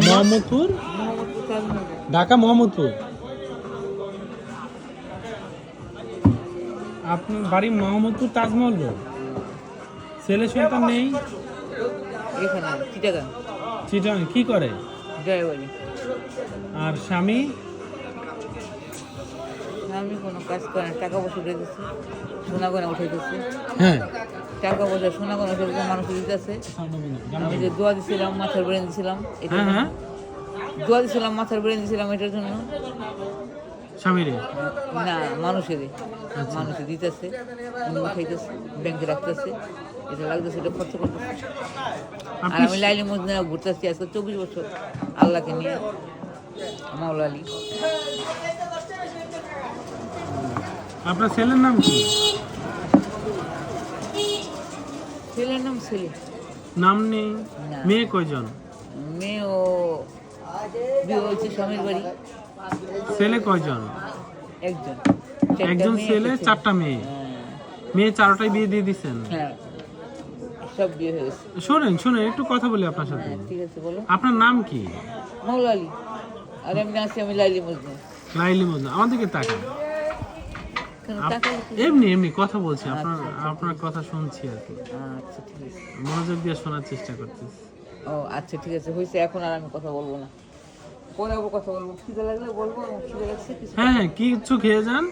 মোহাম্মদপুর, ঢাকা মোহাম্মদপুর। আপনার বাড়ি মোহাম্মদপুর তাজমহল রোড। ছেলে সন্তান নেই? চিটাগাং। কি করে? আর স্বামী? আমি কোনো কাজ করে না, টাকা পয়সা উঠে দিচ্ছে, সোনা গয়না উঠে দিচ্ছে। হ্যাঁ, টাকা পয়সা সোনা গয়না উঠে দিচ্ছে, মানুষ দিতেছে। আমি যে দোয়া দিছিলাম, মাথার ব্রেন দিছিলাম, হ্যাঁ, দোয়া দিছিলাম, মাথার ব্রেন দিছিলাম, এটার জন্য স্বামীরে না মানুষের মানুষে দিতেছে, উনি উঠাইতেছে, ব্যাংকে রাখতেছে, এটা লাগতেছে, এটা খরচ করতেছে। আর আমি লাইলি মজনা ঘুরতেছি আজকে 24 বছর আল্লাহকে নিয়ে, মাওলা আলী। আপনার ছেলের নাম কি? ছেলের নাম ছেলে, নাম নেই। মেয়ে কয়জন? মেয়ে ও বিয়ে হয়েছে স্বামীর বাড়ি। ছেলে কয়জন? একজন ছেলে, 4টা মেয়ে। মেয়ে 4টাই বিয়ে দিয়ে দিচ্ছেন? হ্যাঁ, সব বিয়ে হয়ে গেছে। শোনেন একটু কথা বলি আপনার সাথে। ঠিক আছে, বলো। আপনার নাম কি? মাওলা আলী। আর এমনি আছি আমি লাইলি মজনু। লাইলি মজনু। আমাদেরকে তাকান। এমনি কথা বলছি, আপনার কথা শুনছি আর কি। আচ্ছা ঠিক আছে, মনোযোগ দিয়ে শোনার চেষ্টা করতেছি। ও আচ্ছা ঠিক আছে, হয়েছে। এখন আর আমি কথা বলবো না, পরে আবার কথা বলবো। খিদে লাগলে বলবো, খিদে লাগছে কিছু। হ্যাঁ, কিছু খেয়ে যান।